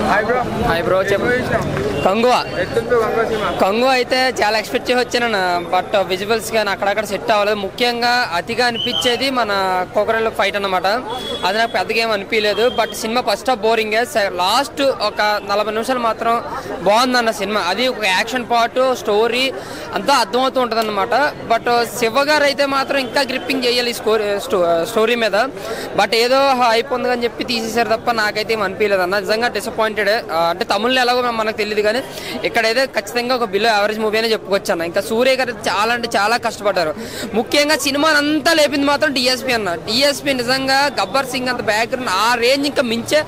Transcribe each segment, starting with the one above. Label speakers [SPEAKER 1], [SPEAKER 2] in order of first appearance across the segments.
[SPEAKER 1] Hi bro Kanguva అయితే చాలా expect చేసి వచ్చాను. బట్ విజువల్స్ కానీ అక్కడక్కడ సెట్ అవ్వలేదు. ముఖ్యంగా అతిగా అనిపించేది మన కొకరెల్ ఫైట్ అన్నమాట. అది నాకు పెద్దగా ఏం అనిపించలేదు. But cinema first half boring, last ఒక 40 నిమిషాలు మాత్రం బాగుందన్న సినిమా. అది ఒక యాక్షన్ పార్ట్, స్టోరీ అంతా అర్థమవుతూ ఉంటుంది అన్నమాట. బట్ శివ గారు అయితే మాత్రం ఇంకా గ్రిప్పింగ్ చేయాలి స్టోరీ మీద. బట్ ఏదో హైప్ ఉంది అని చెప్పి తీసేశారు తప్ప నాకైతే ఏం అనిపించలేదు అన్న. నిజంగా డిసప్పాయింటెడ్. అంటే తమిళ్లో ఎలాగో మనకు తెలియదు కానీ ఇక్కడైతే ఖచ్చితంగా ఒక బిలో యావరేజ్ మూవీ అనే చెప్పుకోవచ్చు అన్న. ఇంకా సూర్య గారు చాలా అంటే చాలా కష్టపడ్డారు. ముఖ్యంగా సినిమాని అంతా లేపింది మాత్రం డిఎస్పీ అన్న. డిఎస్పీ నిజంగా గబ్బర్ సింగ్ అంత బ్యాక్గ్రౌండ్ ఆ రేంజ్ ఇంకా మించే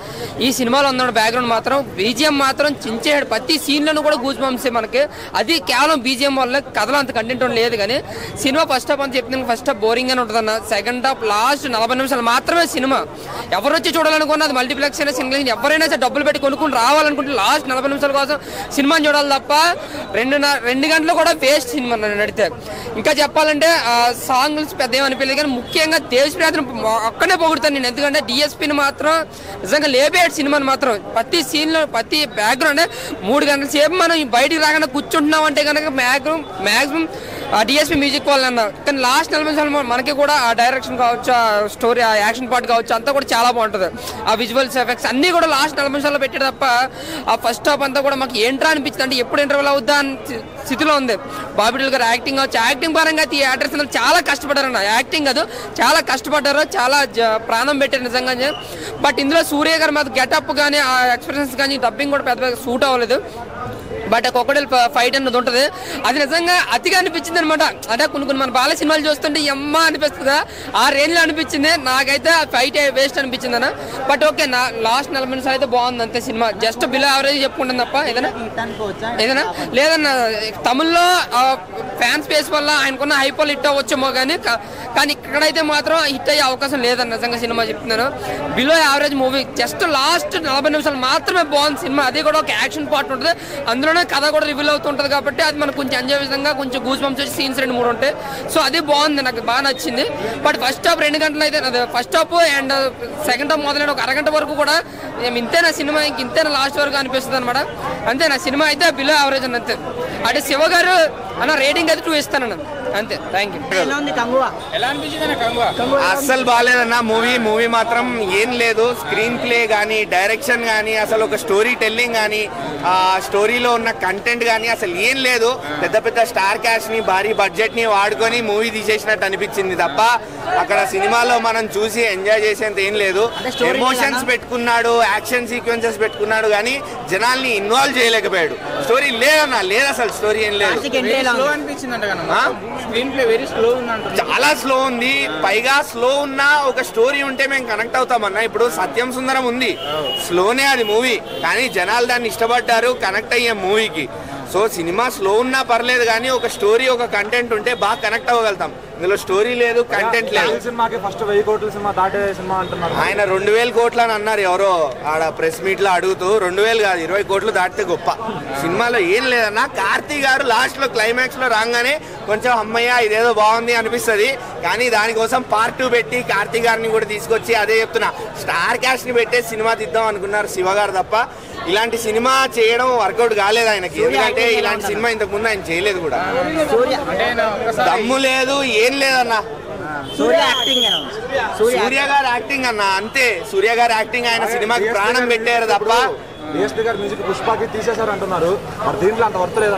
[SPEAKER 1] ఈ సినిమాలో ఉన్నాడు. బ్యాక్గ్రౌండ్ మాత్రం బీజిఎం మాత్రం చించేడు. ప్రతి సీన్లను కూడా గూజ్ బంప్సే మనకి. అది కేవలం బీజిఎం వల్ల కథలో అంత కంటెంట్ లేదు. కానీ సినిమా ఫస్ట్ హాఫ్ అని చెప్పింది ఫస్ట్ హాఫ్ బోరింగ్ అని ఉంటుంది అన్న. సెకండ్ హాఫ్ లాస్ట్ 40 నిమిషాలు మాత్రమే సినిమా. ఎవరు వచ్చి చూడాలనుకున్నా అది మల్టీప్లెక్స్ అయినా సింగిల్ ఎవరైనా డబ్బులు పెట్టి కొనుక్కుని రావాలనుకుంటే లాస్ట్ 40 నిమిషాల కోసం సినిమాని చూడాలి తప్ప 2 గంటలు కూడా వేస్ట్ సినిమా నడితే. ఇంకా చెప్పాలంటే సాంగ్స్ పెద్ద ఏమనిపించలేదు. కానీ ముఖ్యంగా దేశప్రయాత్రం ఒక్కనే పొగుడుతాను నేను. ఎందుకంటే డిఎస్పీని మాత్రం నిజంగా లేపేడు సినిమాని మాత్రం. ప్రతి సీన్లో ప్రతి బ్యాక్గ్రౌండ్ 3 గంటల సేపు మనం బయటికి రాకుండా కూర్చుంటున్నాం అంటే కనుక మ్యాక్సిమం డిఎస్పీ మ్యూజిక్ వాళ్ళన్న. కానీ లాస్ట్ 40 నిమిషాలు మనకి కూడా ఆ డైరెక్షన్ కావచ్చు, ఆ స్టోరీ, ఆ యాక్షన్ పార్ట్ కావచ్చు అంతా కూడా చాలా బాగుంటుంది. ఆ విజువల్స్ ఎఫెక్ట్స్ అన్నీ కూడా లాస్ట్ 40 నిమిషాల్లో పెట్టాడు తప్ప ఆ ఫస్ట్ హాఫ్ అంతా కూడా మాకు ఏంట్రా అనిపించింది. అంటే ఎప్పుడు ఇంటర్వెల్ అవుద్దా అని స్థితిలో ఉంది. బాబిడల్ గారు యాక్టింగ్ కావచ్చు, యాక్టింగ్ పరంగా యాక్టర్స్ చాలా కష్టపడ్డారన్న. యాక్టింగ్ కాదు చాలా కష్టపడ్డారు, చాలా ప్రాణం పెట్టారు నిజంగా. బట్ ఇందులో సూర్య గారు మాకు గెటప్ కానీ ఆ ఎక్స్ప్రెషన్స్ కానీ డబ్బింగ్ కూడా పెద్ద సూట్ అవ్వలేదు. బట్ కొకరెల్ ఫైట్ అన్నది ఉంటుంది. అది నిజంగా అతిగా అనిపించింది అనమాట. అంటే కొన్ని మన బాల సినిమాలు చూస్తుంటే ఎమ్మ అనిపిస్తుందా ఆ రేంజ్ లో అనిపించింది. నాకైతే ఆ ఫైట్ వేస్ట్ అనిపించింది అన్న. బట్ ఓకే, నా లాస్ట్ 40 నిమిషాలు అయితే బాగుంది అంతే. సినిమా జస్ట్ బిలో యావరేజ్ చెప్పుకుంటుంది తప్ప ఏదైనా లేదన్న. తమిళ్లో ఫ్యాన్స్ బేస్ వల్ల ఆయనకున్న హైపోల్ హిట్ అవ్వచ్చేమో కానీ ఇక్కడైతే మాత్రం హిట్ అయ్యే అవకాశం లేదన్న. నిజంగా సినిమా చెప్తున్నాను. Below average movie. Just last 40 నిమిషాలు మాత్రమే బాగుంది సినిమా. అది కూడా ఒక యాక్షన్ పార్ట్ ఉంటుంది. అందులోనే కథ కూడా రివీల్ అవుతుంటది కాబట్టి అది మనకు కొంచెం ఎంజాయ్ విధంగా కొంచెం గూస్ బంప్స్ వచ్చి సీన్స్ 2-3 ఉంటాయి. సో అది బాగుంది, నాకు బాగా నచ్చింది. బట్ ఫస్ట్ హాఫ్ 2 గంటలు అయితే first half and second half మొదలైన ఒక అరగంట వరకు కూడా ఇంతేనా సినిమా, ఇంతేనా లాస్ట్ వరకు అనిపిస్తుంది అనమాట. అంతే నా సినిమా అయితే బిలో యావరేజ్ అని అంతే. అంటే శివ గారు అన్న రేటింగ్ అయితే 2 ఇస్తానన్న అంతే. Thank you.
[SPEAKER 2] అస్సలు బాగాలేదన్న మూవీ మాత్రం ఏం లేదు. స్క్రీన్ ప్లే కానీ, డైరెక్షన్ కానీ, అసలు ఒక స్టోరీ టెల్లింగ్ కానీ, ఆ స్టోరీలో ఉన్న కంటెంట్ కానీ అసలు ఏం లేదు. పెద్ద స్టార్ క్యాస్ట్ ని, భారీ బడ్జెట్ ని వాడుకొని మూవీ తీసేసినట్టు అనిపించింది తప్ప అక్కడ సినిమాలో మనం చూసి ఎంజాయ్ చేసేంత ఏం లేదు. ఎమోషన్స్ పెట్టుకున్నాడు, యాక్షన్ సీక్వెన్సెస్ పెట్టుకున్నాడు కానీ జనాల్ని ఇన్వాల్వ్ చేయలేకపోయాడు. స్టోరీ లేదన్నా, లేదు అసలు స్టోరీ ఏం లేదు. చాలా స్లో ఉంది. పైగా స్లో ఉన్నా ఒక స్టోరీ ఉంటే మేము కనెక్ట్ అవుతామన్నా. ఇప్పుడు సత్యం సుందరం ఉంది, స్లోనే అది మూవీ, కానీ జనాలు దాన్ని ఇష్టపడ్డారు, కనెక్ట్ అయ్యే మూవీకి. సో సినిమా స్లో ఉన్నా పర్లేదు కానీ ఒక స్టోరీ, ఒక కంటెంట్ ఉంటే బాగా కనెక్ట్ అవ్వగలుగుతాం. ఇందులో స్టోరీ లేదు, కంటెంట్ లేదు. ఆయన 2000 కోట్లు అని అన్నారు ఎవరో ఆడ ప్రెస్ మీట్ లో అడుగుతూ. 2000 కాదు, 20 కోట్లు దాటితే గొప్ప. సినిమాలో ఏం లేదన్నా. కార్తీక్ గారు లాస్ట్ లో క్లైమాక్స్ లో రాగానే కొంచెం అమ్మయ్య ఇదేదో బాగుంది అనిపిస్తుంది. కానీ దానికోసం పార్ట్ 2 పెట్టి కార్తీక్ గారిని కూడా తీసుకొచ్చి అదే చెప్తున్నా, స్టార్ క్యాస్ట్ ని పెట్టే సినిమా తీద్దాం అనుకున్నారు శివ గారు తప్ప ఇలాంటి సినిమా చేయడం వర్కౌట్ కాలేదు ఆయనకి. ఎందుకంటే ఇలాంటి సినిమా ఇంతకు ముందు ఆయన చేయలేదు కూడా. దమ్ము లేదు, ఏం లేదన్నా. సూర్య గారు యాక్టింగ్ అన్న అంతే. సూర్య గారు యాక్టింగ్ ఆయన సినిమాకి ప్రాణం పెట్టారు తప్ప.
[SPEAKER 3] డిఎస్పీ గారు మ్యూజిక్ పుష్పకి తీసేశారు అంటున్నారు. మరి దీంట్లో అంత వర్త్ లేదా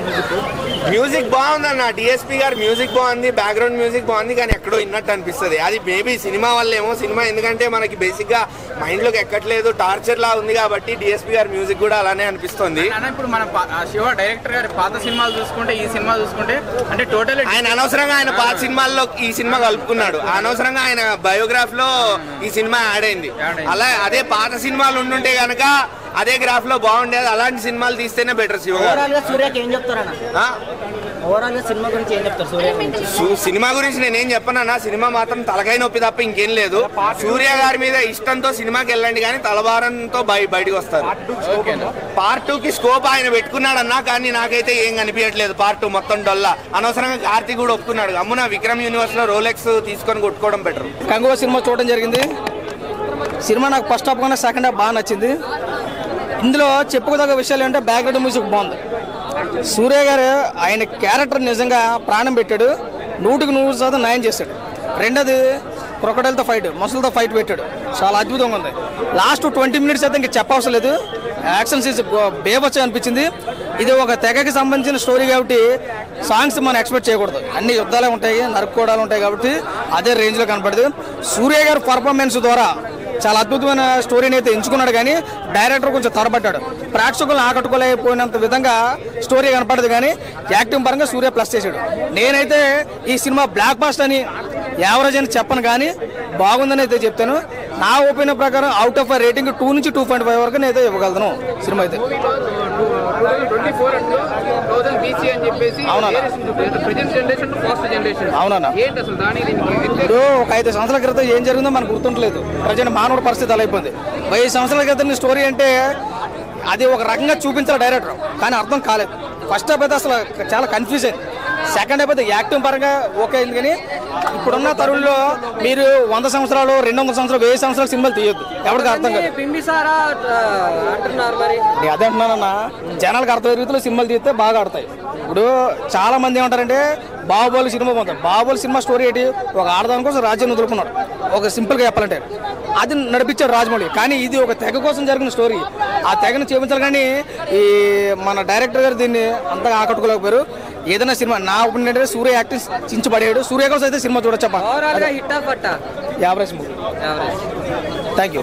[SPEAKER 2] మ్యూజిక్ బాగుందన్న. డిఎస్పీ గారు మ్యూజిక్ బాగుంది, బ్యాక్గ్రౌండ్ మ్యూజిక్ బాగుంది, కానీ ఎక్కడో విన్నట్టు అనిపిస్తుంది. అది మేబీ సినిమా వల్లేమో. సినిమా ఎందుకంటే మనకి బేసిక్ గా మైండ్ లోకి ఎక్కట్లేదు, టార్చర్ లా ఉంది కాబట్టి డిఎస్పీ గారి మ్యూజిక్ కూడా అలానే అనిపిస్తుంది.
[SPEAKER 4] ఇప్పుడు మన శివ డైరెక్టర్ గారి పాత సినిమాలు చూసుకుంటే, ఈ సినిమా చూసుకుంటే అంటే టోటల్
[SPEAKER 2] ఆయన అనవసరంగా ఆయన పాత సినిమాల్లో ఈ సినిమా కలుపుకున్నాడు. అనవసరంగా ఆయన బయోగ్రాఫ్ లో ఈ సినిమా యాడ్ అయింది. అలా అదే పాత సినిమాలు ఉండుంటే గనక అదే గ్రాఫ్ లో బాగుండేది. అలాంటి సినిమాలు తీస్తేనే బెటర్. శివ సినిమా గురించి నేనేం చెప్పనన్నా. సినిమా మాత్రం తలకాయ నొప్పి తప్ప ఇంకేం లేదు. సూర్య గారి మీద ఇష్టంతో సినిమాకి వెళ్ళండి కానీ తలభారంతో బయటకు వస్తారు. పార్ట్ 2 కి స్కోప్ ఆయన పెట్టుకున్నాడన్నా, కానీ నాకైతే ఏం కనిపించట్లేదు. పార్ట్ 2 మొత్తం డొల్లా. అనవసరంగా కార్తీక్ కూడా ఒప్పుకున్నాడు. అమ్మున విక్రమ్ యూనివర్స్ లో రోలెక్స్ తీసుకొని కొట్టుకోవడం బెటర్.
[SPEAKER 5] కంగువా సినిమా చూడడం జరిగింది. సినిమా నాకు ఫస్ట్ హాఫ్ కన్నా సెకండ్ హాఫ్ బాగా నచ్చింది. ఇందులో చెప్పుకోదగ్గ విషయాలు ఏంటంటే బ్యాక్గ్రౌండ్ మ్యూజిక్ బాగుంది. సూర్య గారు ఆయన క్యారెక్టర్ నిజంగా ప్రాణం పెట్టాడు, 100% న్యాయం చేశాడు. రెండోది క్రొకడైల్తో ఫైట్, మొసలతో ఫైట్ పెట్టాడు, చాలా అద్భుతంగా ఉంది. లాస్ట్ 20 మినిట్స్ అయితే ఇంకా చెప్పవసరం లేదు, యాక్షన్ సీన్స్ బేబచ్చ అనిపించింది. ఇది ఒక తెగకి సంబంధించిన స్టోరీ కాబట్టి సాంగ్స్ మనం ఎక్స్పెక్ట్ చేయకూడదు, అన్ని యుద్ధాలే ఉంటాయి, నరుక్కోవడాలు ఉంటాయి కాబట్టి అదే రేంజ్లో కనపడదు. సూర్య గారు పర్ఫార్మెన్స్ ద్వారా చాలా అద్భుతమైన స్టోరీని అయితే ఎంచుకున్నాడు, కానీ డైరెక్టర్ కొంచెం తరబడ్డాడు. ప్రేక్షకులను ఆకట్టుకోలేకపోయినంత విధంగా స్టోరీ కనపడదు, కానీ యాక్టింగ్ పరంగా సూర్య ప్లస్ చేశాడు. నేనైతే ఈ సినిమా బ్లాక్ బాస్టర్ అని యావరేజ్ అని చెప్పను, కానీ బాగుందని అయితే చెప్తాను. నా ఒపీనియన్ ప్రకారం అవుట్ ఆఫ్ రేటింగ్ 2 నుంచి 2.5 వరకు నేనైతే ఇవ్వగలను సినిమా అయితే. అవునా, ఇప్పుడు ఒక 5 సంవత్సరాల క్రితం ఏం జరిగిందో మనకు గుర్తుంటలేదు. ప్రజెంట్ మానవుడి పరిస్థితి అలా అయిపోయింది. 10 సంవత్సరాల క్రితం స్టోరీ అంటే అది ఒక రకంగా చూపించాలి డైరెక్టర్, కానీ అర్థం కాలేదు. ఫస్ట్ హాఫ్ అయితే అసలు చాలా కన్ఫ్యూజ్ అయింది. సెకండ్ హాఫ్ అయితే యాక్టింగ్ పరంగా ఓకే అయింది, కానీ ఇప్పుడున్న తరుణంలో మీరు 100 సంవత్సరాలు 200 సంవత్సరాలు 1000 సంవత్సరాల సినిమాలు తీయొద్దు, ఎవరికి అర్థం కాదు. అదే అంటున్నానన్నా, జనాలకు అర్థమయ్యే రీతిలో సినిమాలు తీస్తే బాగా ఆడతాయి. ఇప్పుడు చాలా మంది ఏమంటారంటే బాహుబలి సినిమా పోతారు. బాహుబలి సినిమా స్టోరీ ఏంటి, ఒక ఆడదాని కోసం రాజ్యాన్ని వదులుకున్నాడు, ఒక సింపుల్గా చెప్పాలంటే అది నడిపించాడు రాజమౌళి. కానీ ఇది ఒక తెగ కోసం జరిగిన స్టోరీ, ఆ తెగను చూపించాలి. కానీ ఈ మన డైరెక్టర్ గారు దీన్ని అంతగా ఆకట్టుకోలేకపోయారు. ఏదైనా సినిమా నా ఒపీనియన్ అంటే సూర్య యాక్టింగ్ చించబడేడు. సూర్య కోసం అయితే సినిమా చూడొచ్చా, యావరేజ్ మూవీ. Thank you.